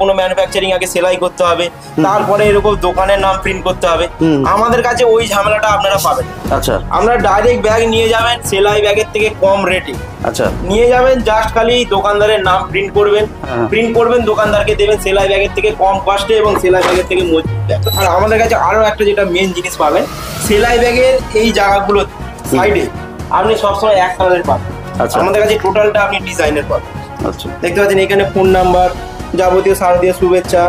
কোনো ম্যানুফ্যাকচারিং আগে সেলাই করতে হবে, তারপরে এরকম দোকানের নাম প্রিন্ট করতে হবে। আমাদের কাছে ওই ঝামেলাটা আপনারা পাবেন। আচ্ছা, আমরা ডাইরেক্ট ব্যাগ নিয়ে যাবেন সেলাই ব্যাগের থেকে কম রেটে। আচ্ছা, নিয়ে যাবেন, জাস্ট খালি দোকানদারের নাম প্রিন্ট করবেন, দোকানদারকে দেবেন সেলাই ব্যাগের থেকে কম কস্টে এবং সেলাই ব্যাগের থেকে মজবুত। আর আমাদের কাছে আরো একটা যেটা মেন জিনিস পাবেন, সেলাই ব্যাগের এই জায়গাগুলো সাইডে আপনি সবসময় এক কালারের পাবেন। আচ্ছা, আমাদের কাছে টোটালটা আপনি ডিজাইনের পাবেন। আচ্ছা, দেখতে পাচ্ছেন এখানে ফোন নাম্বার, যাবতীয় শারদীয় শুভেচ্ছা,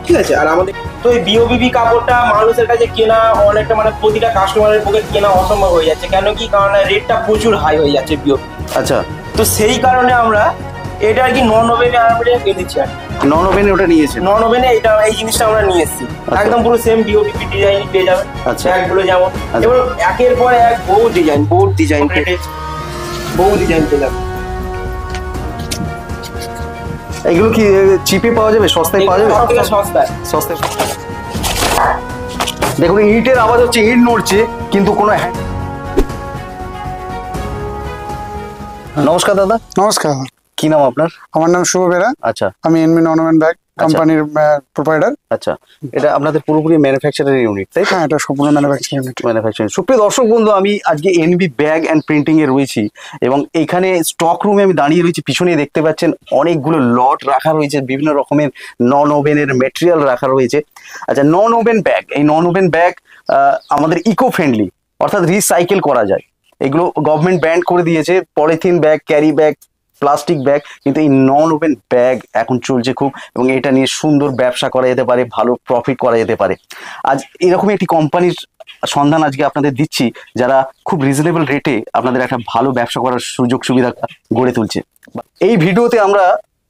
ঠিক আছে। আর আমাদের তো এই বিওবিবি কাপড়টা মানুষের কাছে কেনা অনেকটা মানে প্রতিটা কাস্টমারের পক্ষে কেনা অসম্ভব হয়ে যাচ্ছে। কেন কি, কারণ রেটটা প্রচুর হাই হয়ে যাচ্ছে বিওবি। আচ্ছা, তো সেই কারণে আমরা এটা আর কি নন ওভেনে আমরা এনেছি। আর নন ওভেনে ওটা নিয়েছে, নন ওভেনে এটা এই জিনিসটা আমরা নিয়ে এসেছি। একদম পুরো সেম বিওবিপি ডিজাইন পেয়ে যাবেন। আচ্ছা, ব্যাগগুলো যেমন এবং একের পর এক বহু ডিজাইন পেয়ে যাবেন। এগুলো কি চিপে পাওয়া যাবে, সস্তায় পাওয়া যাবে? সস্তায়। দেখুন ইটের আওয়াজ হচ্ছে, ইট নড়ছে কিন্তু কোনো। নমস্কার দাদা। নমস্কার। কি নাম আপনার? আমার নাম শুভ বেরা। আচ্ছা, আমি এনমি নন ব্যাগ কোম্পানির প্রোপাইটার। আচ্ছা, এটা আপনাদের পুরোপুরি ম্যানুফ্যাকচারিং ইউনিট, তাই? হ্যাঁ, এটা সম্পূর্ণ ম্যানুফ্যাকচারিং ইউনিট। সুপ্রিয় দর্শক বন্ধু, আমি আজকে এনবি ব্যাগ অ্যান্ড প্রিন্টিং এ রয়েছি এবং এখানে স্টক রুমে আমি দাঁড়িয়ে রয়েছি। পিছনে দেখতে পাচ্ছেন অনেকগুলো লট রাখা রয়েছে, বিভিন্ন রকমের নন ওভেনের মেটেরিয়াল রাখা রয়েছে। আচ্ছা, নন ওভেন ব্যাগ, এই নন ওভেন ব্যাগ আমাদের ইকো ফ্রেন্ডলি, অর্থাৎ রিসাইকেল করা যায়। এগুলো গভর্নমেন্ট ব্যান করে দিয়েছে, polythene bag, carry bag, plastic bag, কিন্তু এই নন ওভেন ব্যাগ এখন চলছে খুব, এবং এটা নিয়ে সুন্দর ব্যবসা করা যেতে পারে, ভালো প্রফিট করা যেতে পারে। আজ এরকম একটি কোম্পানির সন্ধান আজকে আপনাদের দিচ্ছি, যারা খুব রিজনেবল রেটে আপনাদের একটা ভালো ব্যবসা করার সুযোগ সুবিধা গড়ে তুলছে। এই ভিডিওতে আমরা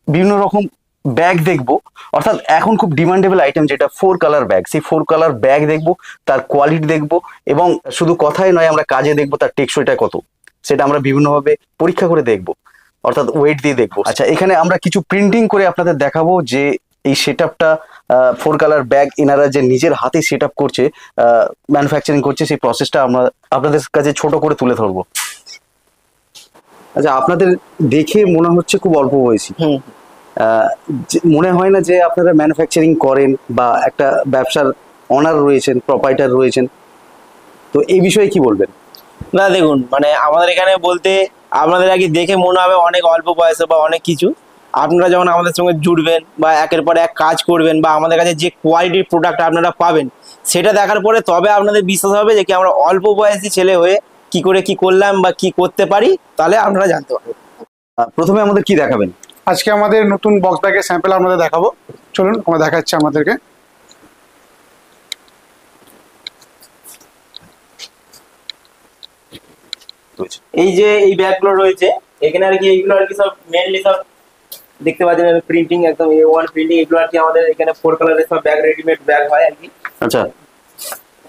বিভিন্ন রকম ব্যাগ দেখবো, অর্থাৎ এখন খুব ডিমান্ডেবল আইটেম যেটা 4 কালার ব্যাগ, সেই 4 কালার ব্যাগ দেখবো, তার কোয়ালিটি দেখবো, এবং শুধু কথাই নয় আমরা কাজে দেখবো তার টেকসইটা কত, সেটা আমরা বিভিন্নভাবে পরীক্ষা করে দেখবো, অর্থাৎ ওয়েট দিয়ে দেখবো। আচ্ছা, এখানে আমরা কিছু প্রিন্টিং করে আপনাদের দেখাবো যে এই সেটআপটা 4 কালার ব্যাগ এনারা যে নিজের হাতে সেটআপ করছে, ম্যানুফ্যাকচারিং করছে, সেই প্রসেসটা আমরা আপনাদের কাছে ছোট করে তুলে ধরবো। আচ্ছা, আপনাদের দেখে মনে হচ্ছে খুব অল্প বয়সী, মনে হয় না যে আপনারা ম্যানুফ্যাকচারিং করেন বা একটা ব্যবসার অনার রয়েছেন, প্রোপাইটার রয়েছেন, তো এই বিষয়ে কি বলবেন? না দেখুন, মানে আমাদের এখানে বলতে আপনাদের আগে দেখে মনে হবে অনেক অল্প বয়সে বা অনেক কিছু। আপনারা যখন আমাদের সঙ্গে জুড়বেন বা একের পর এক কাজ করবেন বা আমাদের কাছে যে কোয়ালিটির প্রোডাক্ট আপনারা পাবেন সেটা দেখার পরে তবে আপনাদের বিশ্বাস হবে যে কি আমরা অল্প বয়সী ছেলে হয়ে কি করে কি করলাম বা কি করতে পারি, তাহলে আপনারা জানতে পারবেন। প্রথমে আমাদের কি দেখাবেন? আজকে আমাদের নতুন বক্স ব্যাগের স্যাম্পল আপনাদের দেখাবো। চলুন, আমরা দেখাচ্ছি আমাদেরকে। এই যে এই ব্যাগগুলো রয়েছে এখানে আর কি, এইগুলো আর কি সব মেনলি সব দেখতে পাচ্ছেন প্রিন্টিং, একদম A1 প্রিন্টিং। এগুলো আর কি আমাদের এখানে 4 কালারের সব ব্যাগ, রেডিমেড ব্যাগ হয় আর কি। আচ্ছা,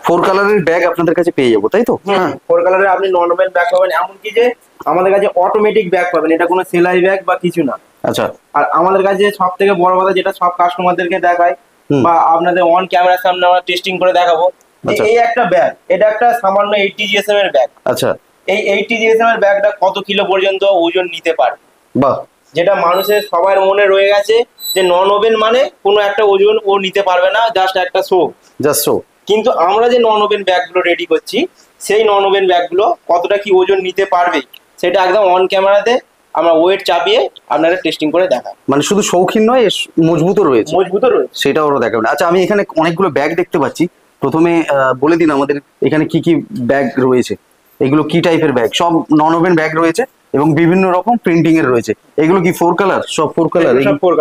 4 কালারের ব্যাগ আপনাদের কাছে পেয়ে যাবো, তাই তো? হ্যাঁ, 4 কালারের আপনি নর্মাল ব্যাগ পাবেন, এমনকি যে আমাদের কাছে অটোমেটিক ব্যাগ পাবেন, এটা কোনো সেলাই ব্যাগ বা কিছু না। আচ্ছা, আর আমাদের কাছে সব থেকে বড় কথা যেটা সব কাস্টমারদেরকে দেখায় বা আপনাদের অন ক্যামেরার সামনে আমরা টেস্টিং করে দেখাবো, এই একটা ব্যাগ, এটা একটা সামান্য 80 GSM এর ব্যাগ। আচ্ছা, এই 80 GSM এর ব্যাগটা কত কিলো পর্যন্ত ওজন নিতে পারে? বাহ, যেটা মানুষের সবার মনে রয়ে গেছে যে নন ওভেন মানে কোনো একটা ওজন ও নিতে পারবে না, জাস্ট একটা শো। কিন্তু আমরা যে নন ওভেন ব্যাগগুলো রেডি করছি সেই নন ওভেন ব্যাগগুলো কতটা কি ওজন নিতে পারবে সেটা একদম অন ক্যামেরাতে আমরা ওয়েট চাপিয়ে আপনারা টেস্টিং করে দেখাই। মানে শুধু শৌখিন নয়, মজবুতও রয়েছে, সেটাও ওরা দেখাবেন। আচ্ছা, আমি এখানে অনেকগুলো ব্যাগ দেখতে পাচ্ছি, প্রথমে বলে দিন আমাদের এখানে কি কি ব্যাগ রয়েছে, এগুলো কি টাইপের ব্যাগ? সব নন ওভেন ব্যাগ রয়েছে এবং বিভিন্ন রকম প্রিন্টিং এর রয়েছে। এগুলো কি 4 কালার? সব 4 কালার? সব 4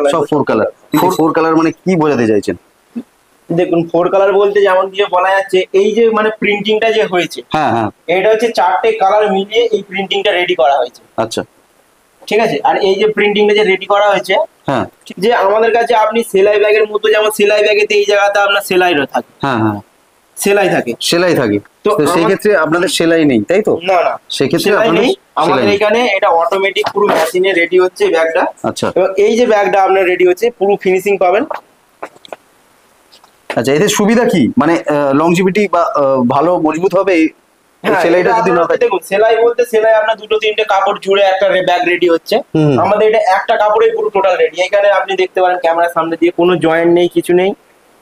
কালার। 4 কালার মানে কি বোঝাতে চাইছেন? দেখুন, 4 কালার বলতে যেমন দিয়ে বলা যাচ্ছে এই যে মানে প্রিন্টিংটা যে হয়েছে, হ্যাঁ হ্যাঁ, এটা হচ্ছে 4টে কালার মিলিয়ে এই প্রিন্টিংটা রেডি করা হয়েছে। আচ্ছা, ঠিক আছে। আর এই যে প্রিন্টিংটা যে রেডি করা হয়েছে, হ্যাঁ, যে আমাদের কাছে আপনি সেলাই ব্যাগের মতো, যেমন সেলাই ব্যাগেতে এই জায়গাতে আপনার সেলাইও থাকে, হ্যাঁ হ্যাঁ, সেলাই থাকে। তো সেই ক্ষেত্রে আপনাদের সেলাই নেই, তাই তো? না না, সেক্ষেত্রে আমাদের এখানে এটা অটোমেটিক পুরো মেশিনে রেডি হচ্ছে ব্যাগটা। আচ্ছা, এবং এই যে ব্যাগটা আপনার রেডি হচ্ছে পুরো ফিনিশিং পাবেন। আচ্ছা, এতে সুবিধা কি, মানে লংজিভিটি বা ভালো মজবুত হবে হ্যাঁ, সেলাইটা এটা যদি না আপনারা থাকে দেখুন, সেলাই বলতে সেলাই আপনার 2-3টে কাপড় জুড়ে একটা ব্যাগ রেডি হচ্ছে। হুম। আমাদের এটা একটা কাপড়ে পুরো টোটাল রেডি। এখানে আপনি দেখতে পারেন ক্যামেরার সামনে দিয়ে কোনো জয়েন্ট নেই, কিছু নেই,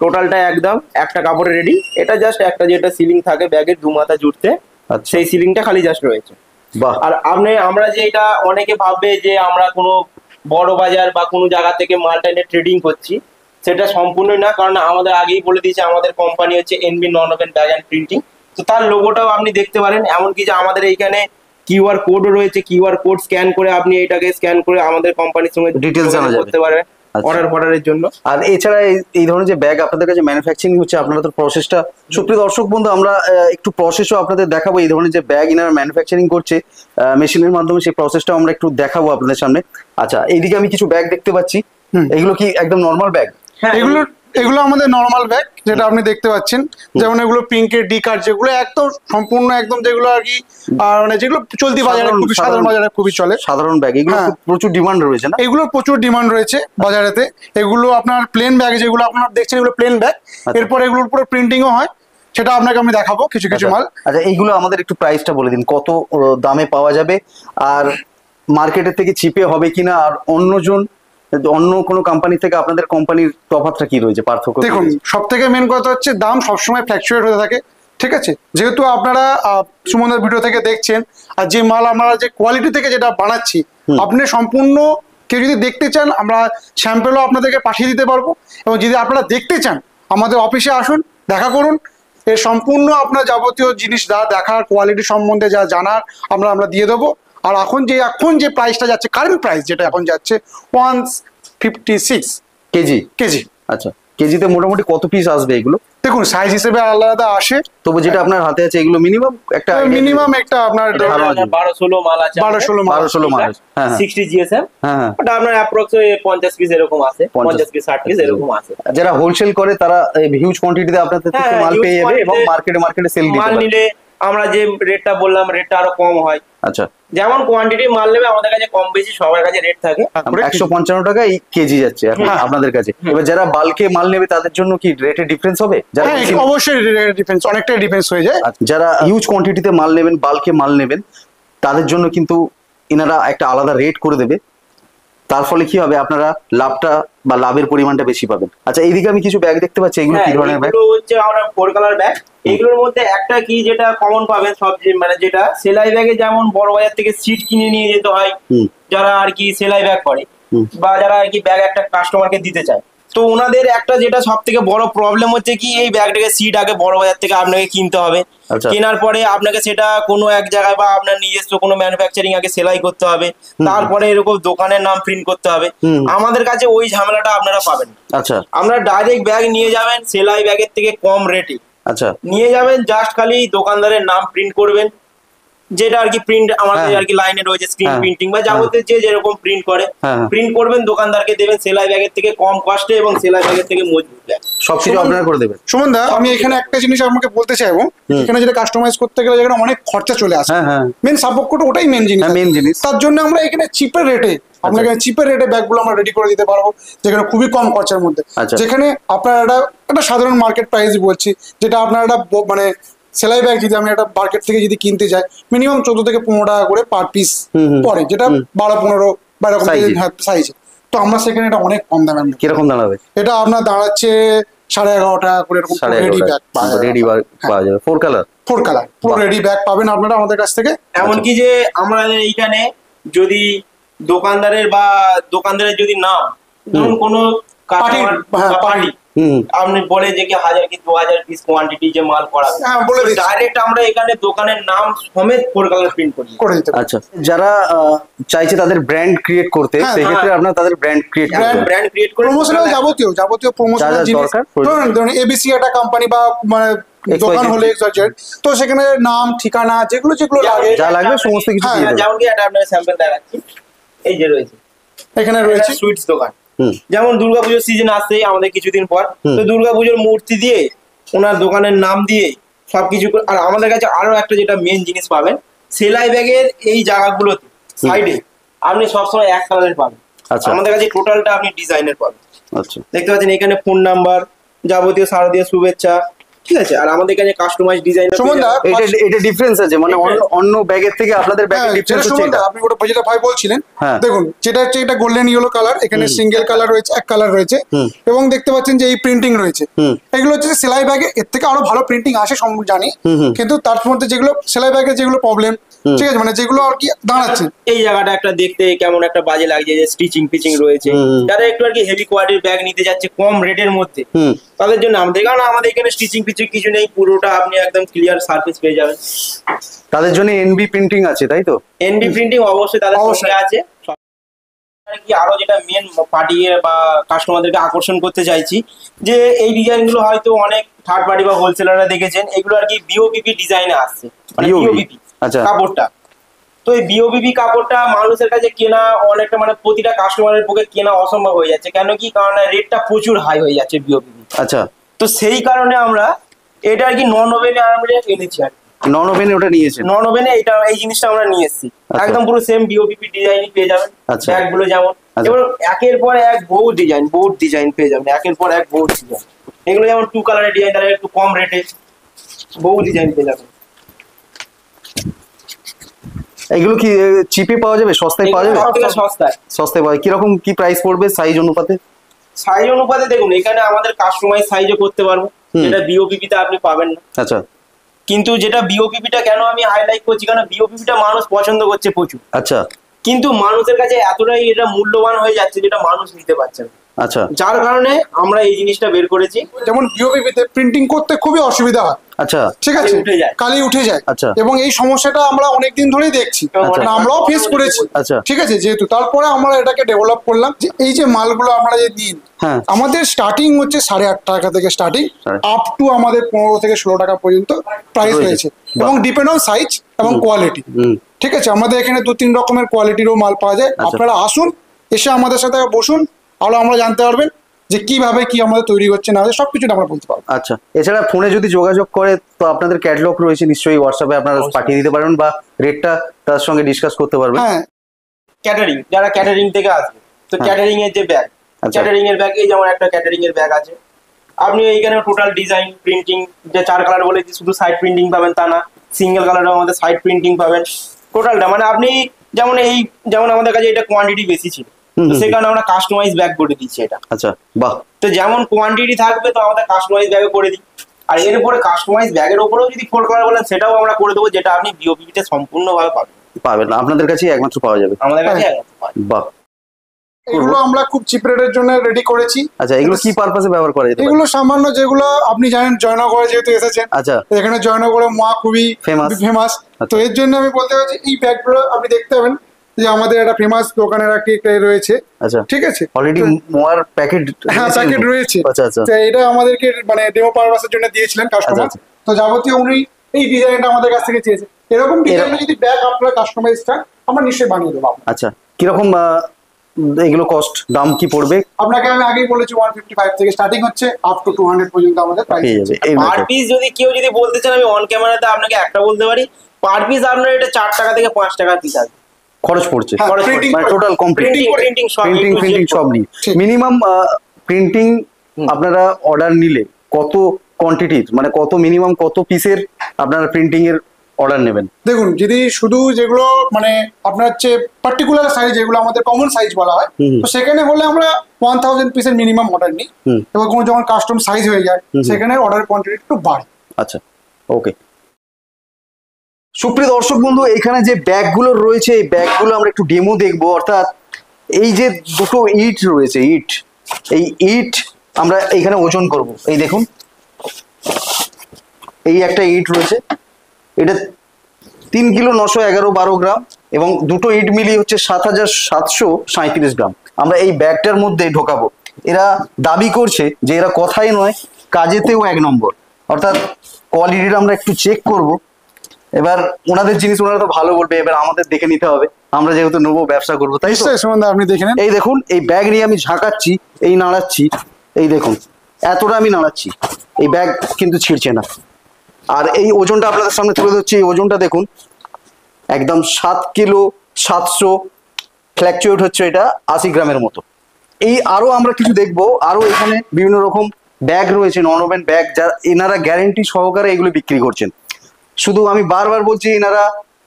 টোটালটা একদম একটা কাপড়ে রেডি। এটা জাস্ট একটা যেটা সিলিং থাকে ব্যাগের দু মাথা জুড়তে, আচ্ছা। সেই সিলিংটা খালি জাস্ট রয়েছে। বাহ। আর আমরা যে এটা অনেকে ভাববে যে আমরা কোনো বড় বাজার বা কোনো জায়গা থেকে মালটা এনে ট্রেডিং করছি, সেটা সম্পূর্ণই না। কারণ আমাদের আগেই বলে দিয়েছে আমাদের কোম্পানি হচ্ছে NB non woven bag and printing. তো তার লোগোটাও আপনি দেখতে পারেন। এমনকি যে আমাদের এইখানে কিউআর কোডও রয়েছে, কিউআর কোড স্ক্যান করে আপনি এটাকে স্ক্যান করে আমাদের কোম্পানির সঙ্গে Details জানা যাবে। করতে পারবেন আচ্ছা। অর্ডারের জন্য। আর এছাড়া এই ধরনের যে ব্যাগ আপনাদের কাছে ম্যানুফ্যাকচারিং হচ্ছে, আপনারা তো প্রসেসটা, সুপ্রিয় দর্শক বন্ধু, আমরা একটু প্রসেসও আপনাদের দেখাবো। এই ধরনের যে ব্যাগ ইনারা ম্যানুফ্যাকচারিং করছে মেশিনের মাধ্যমে, সেই প্রসেসটাও আমরা একটু দেখাবো আপনাদের সামনে। আচ্ছা, এইদিকে আমি কিছু ব্যাগ দেখতে পাচ্ছি, এগুলো কি একদম নর্মাল ব্যাগ? হ্যাঁ, এগুলো আমাদের নর্মাল ব্যাগ, যেটা আপনি দেখতে পাচ্ছেন। যেমন এগুলো পিঙ্কের ডি কার্ড, যেগুলো একদম সম্পূর্ণ একদম যেগুলো আর কি মানে যেগুলো চলতি বাজারে খুবই সাধারণ বাজারে খুবই চলে, সাধারণ ব্যাগ। এগুলো হ্যাঁ। প্রচুর ডিমান্ড রয়েছে না? এগুলোর প্রচুর ডিমান্ড রয়েছে বাজারেতে। এগুলো আপনার প্লেন ব্যাগ, যেগুলো আপনারা দেখছেন এগুলো প্লেন ব্যাগ। এরপর এগুলোর উপরে প্রিন্টিংও হয়, সেটা আপনাকে আমি দেখাবো কিছু কিছু মাল। আচ্ছা, এইগুলো আমাদের একটু প্রাইসটা বলে দিন, কত দামে পাওয়া যাবে, আর মার্কেটের থেকে চিপে হবে কিনা, আর অন্য কোনো কোম্পানি থেকে আপনাদের কোম্পানির তফাৎটা কি রয়েছে, পার্থক্য কি দেখুন, রয়েছে? সব থেকে মেন কথা হচ্ছে দাম সবসময় ফ্ল্যাকচুয়েট হতে থাকে, ঠিক আছে? যেহেতু আপনারা সুমনদার ভিডিও থেকে দেখছেন, আর যে মাল আমরা যে কোয়ালিটি থেকে যেটা বানাচ্ছি, আপনি সম্পূর্ণ কেউ যদি দেখতে চান, আমরা স্যাম্পেলও আপনাদেরকে পাঠিয়ে দিতে পারবো। এবং যদি আপনারা দেখতে চান, আমাদের অফিসে আসুন, দেখা করুন। এর সম্পূর্ণ আপনার যাবতীয় জিনিস যা দেখার, কোয়ালিটি সম্বন্ধে যা জানার, আমরা দিয়ে দেবো। আর এখন যে প্রাইসটা যাচ্ছে, কারেন্ট প্রাইস যেটা এখন যাচ্ছে 156 কেজি? কেজি। আচ্ছা, কেজিতে মোটামুটি কত পিস আসবে এগুলো? দেখুন, সাইজ হিসেবে আলাদা আসে, তবু যেটা আপনার হাতে আছে এগুলো মিনিমাম একটা একটা আপনার 12-16 মাল আছে, 12-16 মাল। 12-16 মাল। হ্যাঁ 60 জিএসএম। হ্যাঁ। ওটা আপনার অ্যাপ্রক্স 50 পিস এরকম আছে, 50 পিস 60 পিস এরকম আছে। যারা হোলসেল করে তারা হিউজ কোয়ান্টিটিতে আপনাদের থেকে হ্যাঁ, মাল huge পেয়ে যাবে এবং quantity মার্কেটে সেল দিতে মাল পারবে। নিলে আমরা যে রেটটা বললাম, রেটটা আরো কম হয়। আচ্ছা, যেমন কোয়ান্টিটি মাল নেবে আমাদের কাছে কম বেশি সবার কাছে রেট থাকে। 155 টাকা এই কেজি যাচ্ছে এখন হ্যাঁ। আপনাদের কাছে। এবার যারা বাল্কে মাল নেবে তাদের জন্য কি রেটে ডিফারেন্স হবে? যারা হ্যাঁ, বেশি- অবশ্যই ডিফেন্স, অনেকটাই ডিফেন্স হয়ে যায়। আচ্ছা, যারা হিউজ কোয়ান্টিটিতে মাল নেবেন, বাল্কে মাল নেবেন, তাদের জন্য কিন্তু এনারা একটা আলাদা রেট করে দেবে। তার ফলে কি হবে, আপনারা লাভের পরিমাণটা বেশি পাবেন। আচ্ছা, এইদিকে আমি কিছু ব্যাগ দেখতে পাচ্ছি, এগুলো কি ধরনের ব্যাগ? এগুলো হচ্ছে আমরা 4 কালার ব্যাগ। এগুলোর মধ্যে একটা কি যেটা কমন পাবেন সব, মানে যেটা সেলাই ব্যাগে যেমন বড় বাজার থেকে সিট কিনে নিয়ে যেতে হয় যারা আর কি সেলাই ব্যাগ করে, বা যারা আর কি ব্যাগ একটা কাস্টমারকে দিতে চায়, তো ওনাদের একটা যেটা সব থেকে বড় প্রবলেম হচ্ছে কি, এই ব্যাগটাকে সিট আগে বড় বাজার থেকে আপনাকে কিনতে হবে। আচ্ছা। কেনার পরে আপনাকে সেটা কোনো এক জায়গায় বা আপনার নিজস্ব কোনো ম্যানুফ্যাকচারিং আগে সেলাই করতে হবে, তারপরে এরকম দোকানের নাম প্রিন্ট করতে হবে। আমাদের কাছে ওই ঝামেলাটা আপনারা পাবেন। আচ্ছা আমরা ডাইরেক্ট ব্যাগ নিয়ে যাবেন সেলাই ব্যাগের থেকে কম রেটে আচ্ছা নিয়ে যাবেন, জাস্ট খালি দোকানদারের নাম প্রিন্ট করবেন, যেটা আর কি প্রিন্ট আমাদের হ্যাঁ। আর কি লাইনে রয়েছে, স্ক্রিন হ্যাঁ। প্রিন্টিং বা যাবতীয় যে যেরকম প্রিন্ট করে হ্যাঁ। প্রিন্ট করবেন, দোকানদারকে দেবেন সেলাই ব্যাগের থেকে কম কস্টে এবং সেলাই ব্যাগের থেকে মজবুত ব্যাগ। সবকিছু আপনারা করে দেবেন। সুমন দা, আমি এখানে একটা জিনিস আপনাকে বলতে চাইবো, এখানে যেটা কাস্টমাইজ করতে গেলে যেখানে অনেক খরচা চলে আসে, হ্যাঁ হ্যাঁ মেন সাপোর্ট ওটাই মেন জিনিস। হ্যাঁ, main জিনিস। তার জন্য আমরা এখানে চিপের রেটে আপনাকে চিপের রেটে ব্যাগগুলো আমরা রেডি করে দিতে পারবো, যেখানে খুবই কম খরচার মধ্যে। আচ্ছা। যেখানে আপনার একটা সাধারণ মার্কেট প্রাইস বলছি, যেটা আপনার একটা মানে সেলাই ব্যাগ যদি আমি একটা মার্কেট থেকে যদি কিনতে যাই, মিনিমাম 14 থেকে 15 টাকা করে পার পিস পড়ে, যেটা 12-15 বা এরকম সাইজে। তো আমরা সেখানে এটা অনেক কম দামে আমরা, কিরকম দাঁড়াবে? এটা আপনার দাঁড়াচ্ছে 11.5 টাকা করে, এরকম রেডি ব্যাগ রেডি পাওয়া যাবে 4 কালার। 4 কালার পুরো রেডি ব্যাগ পাবেন আপনারা আমাদের কাছ থেকে। এমনকি যে আমাদের এইখানে যদি দোকানদারের যদি নাম ধরুন কোনো কাস্টমার পার্টি আপনি বলে যে কি 1000 কি 2000 পিস কোয়ান্টিটি যে মাল করাবে, হ্যাঁ, বলে দিচ্ছি। ডাইরেক্ট আমরা এখানে দোকানের নাম সমেত 4 কালার প্রিন্ট করি করে দিতে পারি। আচ্ছা, যারা চাইছে তাদের ব্র্যান্ড ক্রিয়েট করতে, হ্যাঁ, সেক্ষেত্রে আপনারা তাদের ব্র্যান্ড ক্রিয়েট করবেন। ব্র্যান্ড ক্রিয়েট করে প্রমোশনাল যাবতীয় প্রমোশনাল যা জিনিস, দরকার, ধরুন এবিসি একটা কোম্পানি বা মানে দোকান হলে XYZ, তো সেখানে নাম ঠিকানা যেগুলো লাগে, যা লাগবে সমস্ত কিছু হ্যাঁ, দিয়ে দেবেন। যেমন কি এটা আপনার স্যাম্পল দেখাচ্ছি, এই যে রয়েছে এখানে রয়েছে সুইটস দোকান। যেমন দুর্গাপুজোর সিজন আসছেই আমাদের কিছুদিন পর, তো দুর্গাপুজোর মূর্তি দিয়ে ওনার দোকানের নাম দিয়ে সবকিছু আর আমাদের কাছে আরো একটা যেটা মেন জিনিস পাবেন, সেলাই ব্যাগের এই জায়গাগুলোতে সাইডে আপনি সবসময় এক কালারের পাবেন। আচ্ছা। আমাদের কাছে টোটালটা আপনি ডিজাইনের পাবেন। আচ্ছা দেখতে পাচ্ছেন এখানে ফোন নাম্বার, যাবতীয় শারদীয় শুভেচ্ছা, ঠিক আছে, আর আমাদের কাছে কাস্টমাইজ ডিজাইন সুমনদা, এটা ডিফারেন্স আছে, মানে অন্য ব্যাগের থেকে আপনাদের ব্যাগের ডিফারেন্স হচ্ছে এটা। আপনি যেটা ভাই বলছিলেন, হ্যাঁ। দেখুন যেটা হচ্ছে এটা গোল্ডেন ইয়েলো কালার, এখানে সিঙ্গেল কালার রয়েছে, এক কালার রয়েছে, এবং দেখতে পাচ্ছেন যে এই প্রিন্টিং রয়েছে। এগুলো হচ্ছে সেলাই ব্যাগে, এর থেকে আরো ভালো প্রিন্টিং আসে জানি, কিন্তু তার মধ্যে যেগুলো সেলাই ব্যাগে যেগুলো প্রবলেম, ঠিক আছে, মানে যেগুলো আর কি দাঁড়াচ্ছে, এই জায়গাটা একটা দেখতে কেমন একটা বাজে লাগছে, যে স্টিচিং পিচিং রয়েছে। যারা একটু আর কি হেভি কোয়ালিটির ব্যাগ নিতে যাচ্ছে কম রেটের মধ্যে, তাদের জন্য আমাদের, কারণ আমাদের এখানে স্টিচিং পিচিং কিছু নেই, পুরোটা আপনি একদম ক্লিয়ার সার্ফেস পেয়ে যাবেন। তাদের জন্য এনবি প্রিন্টিং আছে, তাই তো? এনবি প্রিন্টিং অবশ্যই তাদের সঙ্গে আছে। আর কি আরো যেটা মেন পার্টিয়ে বা কাস্টমারদেরকে আকর্ষণ করতে চাইছি, যে এই ডিজাইন গুলো হয়তো অনেক থার্ড পার্টি বা হোলসেলাররা দেখেছেন, এগুলো আর কি বিওপিপি ডিজাইনে আসছে, মানে বিওপিপি আচ্ছা। কাপড়টা। তো এই বিওপিপি কাপড়টা মানুষের কাছে কেনা অনেকটা, মানে প্রতিটা কাস্টমারের পক্ষে কেনা অসম্ভব হয়ে যাচ্ছে। কেন কি, কারণ রেটটা প্রচুর হাই হয়ে যাচ্ছে বিওপিপি। আচ্ছা। তো সেই কারণে আমরা এটা আর কি নন ওভেনে আমরা এনেছি আর কি। নন ওভেনে ওটা নিয়েছেন? নন ওভেনে এই জিনিসটা আমরা নিয়ে এসেছি। আচ্ছা। একদম পুরো সেম বিওপিপি ডিজাইনই পেয়ে যাবেন। আচ্ছা। ব্যাগ গুলো যেমন, আচ্ছা। এবার একের পর এক বহুত ডিজাইন পেয়ে যাবেন, একের পর এক বহুত ডিজাইন। এগুলো যেমন 2 কালারের ডিজাইন, তারা একটু কম রেটে বহু ডিজাইন পেয়ে যাবেন। এগুলো কি চিপে পাওয়া যাবে, সস্তায় পাওয়া যাবে? সবথেকে সস্তায় সস্তায় পাওয়া, কিরকম কি প্রাইস পড়বে সাইজ অনুপাতে? সাইজ অনুপাতে দেখুন, এখানে আমাদের কাস্টমাইজ সাইজও করতে পারবো, যেটা বিওপিপি তে আপনি পাবেন না। আচ্ছা। কিন্তু যেটা বিওপিপিটা কেন আমি হাইলাইট করছি, কারণ বিওপিপিটা মানুষ পছন্দ করছে প্রচুর, আচ্ছা। কিন্তু মানুষের কাছে এতটাই এটা মূল্যবান হয়ে যাচ্ছে যেটা মানুষ নিতে পারছে না। আচ্ছা। যার কারণে আমরা এই জিনিসটা বের করেছি। যেমন বিওপিপিতে প্রিন্টিং করতে খুবই অসুবিধা হয়, আচ্ছা। ঠিক আছে, উঠে যায়। কালি উঠে যায়। আচ্ছা। এবং এই সমস্যাটা আমরা অনেকদিন ধরেই দেখছি, আচ্ছা। মানে আমরাও ফেস করেছি। আচ্ছা। ঠিক আছে, যেহেতু তারপরে আমরা এটাকে ডেভেলপ করলাম, যে এই যে মালগুলো আমরা যে দিন, হ্যাঁ। আমাদের স্টার্টিং হচ্ছে 8.5 টাকা থেকে স্টার্টিং, আপ টু আমাদের 15 থেকে 16 টাকা পর্যন্ত প্রাইস রয়েছে, এবং ডিপেন্ড অন সাইজ এবং কোয়ালিটি। ঠিক আছে, আমাদের এখানে 2-3 রকমের কোয়ালিটিরও মাল পাওয়া যায়। আপনারা আসুন, এসে আমাদের সাথে বসুন, আর আমরা জানতে পারবেন যে কিভাবে কি আমাদের তৈরি হচ্ছে না হচ্ছে সবকিছু আমরা বলতে পারবো। আচ্ছা। এছাড়া ফোনে যদি যোগাযোগ করে, তো আপনাদের ক্যাটালগ রয়েছে নিশ্চয়ই, হোয়াটসঅ্যাপে আপনারা পাঠিয়ে দিতে পারবেন, বা রেটটা তার সঙ্গে ডিসকাস করতে পারবেন। হ্যাঁ। ক্যাটারিং, যারা ক্যাটারিং থেকে আসবে, তো ক্যাটারিং এর যে ব্যাগ, ক্যাটারিং এর ব্যাগ, এই যেমন একটা ক্যাটারিং এর ব্যাগ আছে, আপনি এইখানে টোটাল ডিজাইন প্রিন্টিং, যে 4 কালার বলে শুধু সাইড প্রিন্টিং পাবেন তা না, সিঙ্গেল কালারও আমাদের সাইড প্রিন্টিং পাবেন টোটালটা। মানে আপনি যেমন আমাদের কাছে এটা কোয়ান্টিটি বেশি ছিল, তো সেই কারণে আমরা কাস্টমাইজ ব্যাগ করে দিচ্ছি এটা। আচ্ছা, বাহ। তো যেমন কোয়ান্টিটি থাকবে, তো আমাদের কাস্টমাইজ ব্যাগে করে দিই। আর এর উপরে কাস্টমাইজ ব্যাগের উপরেও যদি 4 কালার বলেন, সেটাও আমরা করে দেবো, যেটা আপনি বিওপিপিতে সম্পূর্ণভাবে পাবেন না, আপনাদের কাছেই একমাত্র পাওয়া যাবে। আমাদের কাছে একমাত্র পাবেন। বাহ। এগুলো আমরা খুব চিপ রেটের জন্য রেডি করেছি। আচ্ছা, এগুলো কি পারপাসে ব্যবহার করা যেতে পারে? এগুলো সামান্য, যেগুলো আপনি জানেন জয়নগরে যেহেতু এসেছেন, আচ্ছা। এখানে জয়নগরে মা খুবই ফেমাস, তো এর জন্য আমি বলতে চাইছি এই ব্যাগগুলো আপনি দেখতে পাবেন যে আমাদের একটা ফেমাস দোকানের আর কি রয়েছে। আচ্ছা, ঠিক আছে, অলরেডি মোয়ার প্যাকেট, হ্যাঁ প্যাকেট রয়েছে। আচ্ছা আচ্ছা। তো এটা আমাদেরকে মানে ডেমো পারপাসের জন্য দিয়েছিলেন কাস্টমার। আচ্ছা। তো যাবতীয় উনি এই ডিজাইনটা আমাদের কাছ থেকে চেয়েছে, এরকম ডিজাইনে যদি ব্যাগ আপনারা কাস্টমাইজ চান, আমরা নিশ্চয়ই বানিয়ে দেবো। আচ্ছা, কিরকম এগুলো কস্ট, দাম কি পড়বে? আপনাকে আমি আগেই বলেছি 155 থেকে স্টার্টিং হচ্ছে, আপ টু 200 পর্যন্ত আমাদের প্রাইস পেয়ে যাবে। এই পার পিস কেউ যদি বলতে চান, আমি অন ক্যামেরাতে আপনাকে একটা বলতে পারি, পার পিস আপনার এটা 4 টাকা থেকে 5 টাকা পিস আছে খরচ পড়ছে, মানে টোটাল কমপ্লিট প্রিন্টিং সব নিয়ে। মিনিমাম প্রিন্টিং আপনারা অর্ডার নিলে কত কোয়ান্টিটির, মানে কত মিনিমাম কত পিসের আপনারা প্রিন্টিং এর অর্ডার নেবেন? দেখুন, যদি শুধু যেগুলো মানে আপনার হচ্ছে পার্টিকুলার সাইজ, যেগুলো আমাদের কমন সাইজ বলা হয়, তো সেখানে হলে আমরা 1000 পিসের মিনিমাম অর্ডার নিই। এবার কোনো যখন কাস্টম সাইজ হয়ে যায়, সেখানে অর্ডার কোয়ান্টিটি একটু বাড়ে। আচ্ছা, ওকে। সুপ্রিয় দর্শক বন্ধু, এখানে যে ব্যাগগুলো রয়েছে, এই ব্যাগগুলো আমরা একটু ডেমো দেখবো। অর্থাৎ এই যে দুটো ইট রয়েছে, এই ইট আমরা এইখানে ওজন করব। এই দেখুন, এই একটা ইট রয়েছে, এটা 3 কিলো 911-12 গ্রাম, এবং দুটো ইট মিলিয়ে হচ্ছে 7737 গ্রাম আমরা এই ব্যাগটার মধ্যে ঢোকাবো। এরা দাবি করছে যে এরা কথাই নয়, কাজেতেও 1 নম্বর। অর্থাৎ কোয়ালিটিটা আমরা একটু চেক করব। এবার ওনাদের জিনিস ওনারা তো ভালো বলবে, এবার আমাদের দেখে নিতে হবে, আমরা যেহেতু নেবো, ব্যবসা করবো, তাই তো? আপনি দেখে নেন। এই দেখুন, এই ব্যাগ নিয়ে আমি ঝাঁকাচ্ছি, এই নাড়াচ্ছি, এই দেখুন এতটা আমি নাড়াচ্ছি, এই ব্যাগ কিন্তু ছিঁড়ছে না। আর এই ওজনটা আপনাদের সামনে তুলে ধরছি, এই ওজনটা দেখুন, একদম 7 কিলো 700 ফ্ল্যাকচুয়েট হচ্ছে, এটা 80 গ্রামের মতো। এই আরো আমরা কিছু দেখবো, আরো এখানে বিভিন্ন রকম ব্যাগ রয়েছে, নন ওভেন ব্যাগ, যা এনারা গ্যারেন্টি সহকারে এগুলো বিক্রি করছেন। শুধু আমি বারবার বলছি, এনারা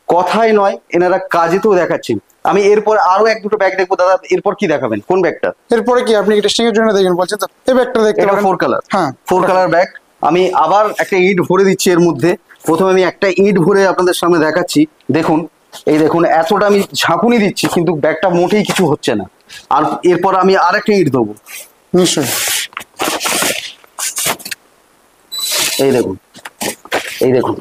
কথাই নয়, এনারা কাজেতেও দেখাচ্ছেন। আমি এরপর আরো এক দুটো ব্যাগ দেখবো। দাদা এরপর কি দেখাবেন, কোন ব্যাগটা? এরপরে কি আপনি টেস্টিং এর জন্য দেখেন বলছেন তো, এই ব্যাগটা দেখতে এটা পারেন। 4 কালার, হ্যাঁ 4 কালার ব্যাগ। আমি আবার একটা ইট ভরে দিচ্ছি এর মধ্যে। প্রথমে আমি একটা ইট ভরে আপনাদের সামনে দেখাচ্ছি। দেখুন, এই দেখুন, এতটা আমি ঝাঁকুনি দিচ্ছি কিন্তু ব্যাগটা মোটেই কিছু হচ্ছে না। আর এরপর আমি আর একটা ইট দেবো। নিশ্চয়ই। এই দেখুন, এই দেখুন,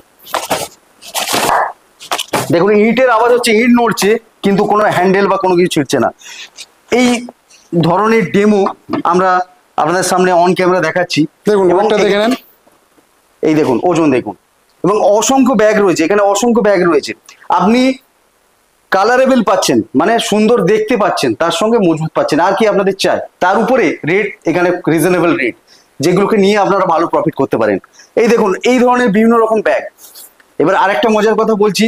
দেখুন ইটের আওয়াজ হচ্ছে, ইট নড়ছে কিন্তু কোনো হ্যান্ডেল বা কোনো কিছু ছিঁড়ছে না। এই ধরনের ডেমো আমরা আপনাদের সামনে অন ক্যামেরা দেখাচ্ছি। দেখুন এবং ব্যাগটা দেখে নেন। এই দেখুন ওজন দেখুন, এবং অসংখ্য ব্যাগ রয়েছে এখানে, অসংখ্য ব্যাগ রয়েছে। আপনি কালারেবল পাচ্ছেন, মানে সুন্দর দেখতে পাচ্ছেন, তার সঙ্গে মজবুত পাচ্ছেন। আর কি আপনাদের চাই? তার উপরে রেট এখানে রিজনেবল রেট, যেগুলোকে নিয়ে আপনারা ভালো প্রফিট করতে পারেন। এই দেখুন, এই ধরনের বিভিন্ন রকম ব্যাগ। এবার আরেকটা মজার কথা বলছি,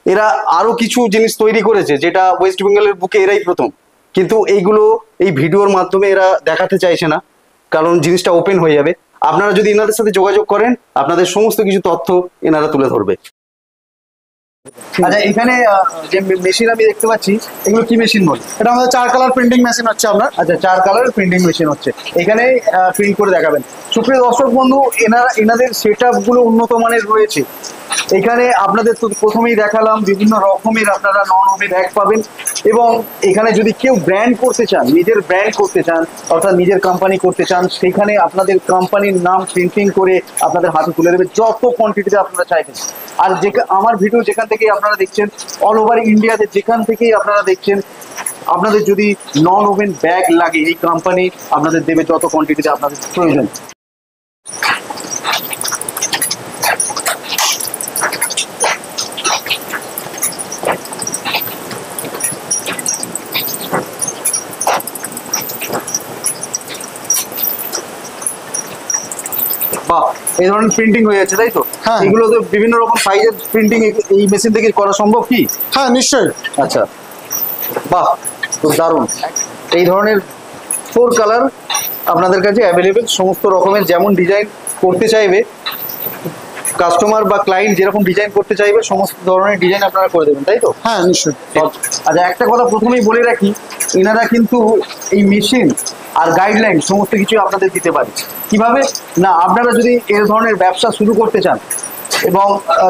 এরা আরো কিছু জিনিস তৈরি করেছে যেটা ওয়েস্ট বেঙ্গলের বুকে এরাই প্রথম, কিন্তু এইগুলো এই ভিডিওর মাধ্যমে এরা দেখাতে চাইছে না, কারণ জিনিসটা ওপেন হয়ে যাবে। আপনারা যদি এনাদের সাথে যোগাযোগ করেন, আপনাদের সমস্ত কিছু তথ্য এনারা তুলে ধরবে। আচ্ছা, এখানে যে মেশিন আমি দেখতে পাচ্ছি, এগুলো কি মেশিন বলে? এটা আমাদের 4 কালার প্রিন্টিং মেশিন হচ্ছে আপনার। আচ্ছা, 4 কালারের প্রিন্টিং মেশিন হচ্ছে, এখানে প্রিন্ট করে দেখাবেন। সুপ্রিয় দর্শক বন্ধু, এনাদের সেট গুলো উন্নত মানের রয়েছে। এখানে আপনাদের তো প্রথমেই দেখালাম বিভিন্ন রকমের আপনারা নন ওভেন ব্যাগ পাবেন, এবং এখানে যদি কেউ ব্র্যান্ড করতে চান, নিজের ব্র্যান্ড করতে চান, অর্থাৎ নিজের কোম্পানি করতে চান, সেখানে আপনাদের কোম্পানির নাম প্রিন্টিং করে আপনাদের হাতে তুলে দেবে যত কোয়ান্টিটিতে আপনারা চাইবেন। আর আমার ভিডিও যেখান থেকে আপনারা দেখছেন, অল ওভার ইন্ডিয়াতে যেখান থেকেই আপনারা দেখছেন, আপনাদের যদি নন ওভেন ব্যাগ লাগে, এই কোম্পানি আপনাদের দেবে যত কোয়ান্টিটিতে আপনাদের প্রয়োজন। বাহ, এই ধরনের প্রিন্টিং হয়ে যাচ্ছে, তাই তো? হ্যাঁ। এগুলো তো বিভিন্ন রকম সাইজের প্রিন্টিং এই মেশিন থেকে করা সম্ভব কি? হ্যাঁ নিশ্চয়ই। আচ্ছা, বাহ, খুব দারুণ। এই ধরনের 4 কালার আপনাদের কাছে অ্যাভেলেবেল, সমস্ত রকমের যেমন ডিজাইন করতে চাইবে কাস্টমার বা ক্লায়েন্ট, যেরকম ডিজাইন করতে চাইবে সমস্ত ধরনের ডিজাইন আপনারা করে দেবেন, তাই তো? হ্যাঁ নিশ্চয়ই। আচ্ছা, একটা কথা প্রথমেই বলে রাখি, এনারা কিন্তু এই মেশিন আর গাইডলাইন সমস্ত কিছু আপনাদের দিতে পারে। কিভাবে না, আপনারা যদি এর ধরনের ব্যবসা শুরু করতে চান এবং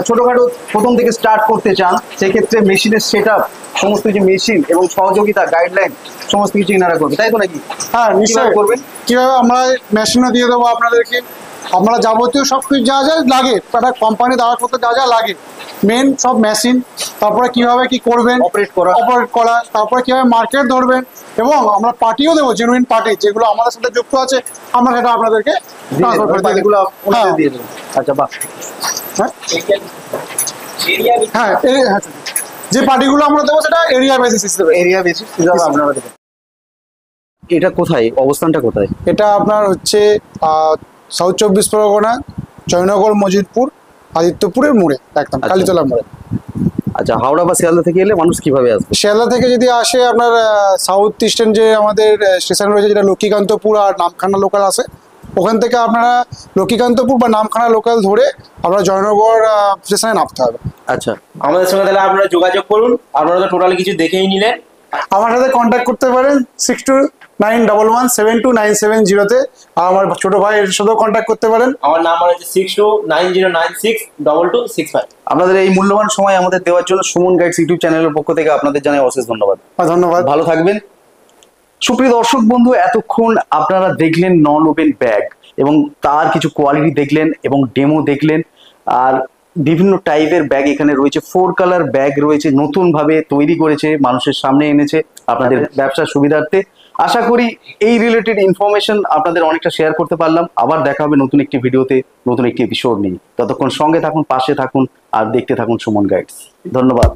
ছোটখাটো প্রথম থেকে স্টার্ট করতে চান, সেক্ষেত্রে মেশিনের সেট আপ, সমস্ত কিছু মেশিন এবং সহযোগিতা গাইডলাইন সমস্ত কিছু এনারা করবে, তাই তো নাকি? হ্যাঁ নিশ্চয়ই করবেন। কিভাবে আমরা মেশিনও দিয়ে দেবো আপনাদেরকে। আমরা যাবতীয় সব কিছু যা যা লাগে, একটা কোম্পানি দাঁড় করতে যা যা লাগে, মেন সব মেশিন, তারপরে কিভাবে কি করবেন অপারেট করা, তারপরে কিভাবে মার্কেট ধরবেন, এবং আমরা পার্টিও দেবো, জেনুইন পার্টি যেগুলো আমাদের সাথে যুক্ত আছে, আমরা সেটা আপনাদেরকে ট্রান্সফার করে দিয়ে দেবো। হ্যাঁ। দিয়ে দেবেন। আচ্ছা, বাহ, হ্যাঁ হ্যাঁ হ্যাঁ, যে পার্টিগুলো আমরা দেবো সেটা এরিয়া বেসিস হিসেবে। এরিয়া বেসিস হিসাবে আপনারা দেবেন। এটা কোথায়, অবস্থানটা কোথায়? এটা আপনার হচ্ছে সাউথ 24 পরগনা, জয়নগর, মজিদপুর, আদিত্যপুরের মোড়ে, একদম আচ্ছা। কালীতলা মোড়ে। আচ্ছা, হাওড়া বা শিয়ালদা থেকে এলে মানুষ কিভাবে আসবে? শিয়ালদা থেকে যদি আসে, আপনার সাউথ ইস্টার্ন যে আমাদের স্টেশন রয়েছে, যেটা লক্ষ্মীকান্তপুর আর নামখানা লোকাল আছে, ওখান থেকে আপনারা লক্ষ্মীকান্তপুর বা নামখানা লোকাল ধরে আপনারা জয়নগর স্টেশনে নামতে হবে। আচ্ছা, আমাদের সঙ্গে তাহলে আপনারা যোগাযোগ করুন। আপনারা তো টোটালি কিছু দেখেই নিলেন। আমার সাথে কন্ট্যাক্ট করতে পারেন 6291172970-তে। আর আমার ছোট ভাইয়ের সাথেও কন্ট্যাক্ট করতে পারেন। আমার নাম্বার হচ্ছে 6290962265। আপনাদের এই মূল্যবান সময় আমাদের দেওয়ার জন্য সুমন গাইডস ইউটিউব চ্যানেলের পক্ষ থেকে আপনাদের জানাই অশেষ ধন্যবাদ। ধন্যবাদ। ভালো থাকবেন। সুপ্রিয় দর্শক বন্ধু, এতক্ষণ আপনারা দেখলেন নন ওভেন ব্যাগ এবং তার কিছু কোয়ালিটি দেখলেন এবং ডেমো দেখলেন। আর বিভিন্ন টাইপের ব্যাগ এখানে রয়েছে, 4 কালার ব্যাগ রয়েছে, নতুন ভাবে তৈরি করেছে, মানুষের সামনে এনেছে আপনাদের ব্যবসার সুবিধার্থে। আশা করি এই রিলেটেড ইনফরমেশন আপনাদের অনেকটা শেয়ার করতে পারলাম। আবার দেখা হবে নতুন একটি ভিডিওতে, নতুন একটি এপিসোড নিয়ে। ততক্ষণ সঙ্গে থাকুন, পাশে থাকুন আর দেখতে থাকুন সুমন গাইডস। ধন্যবাদ।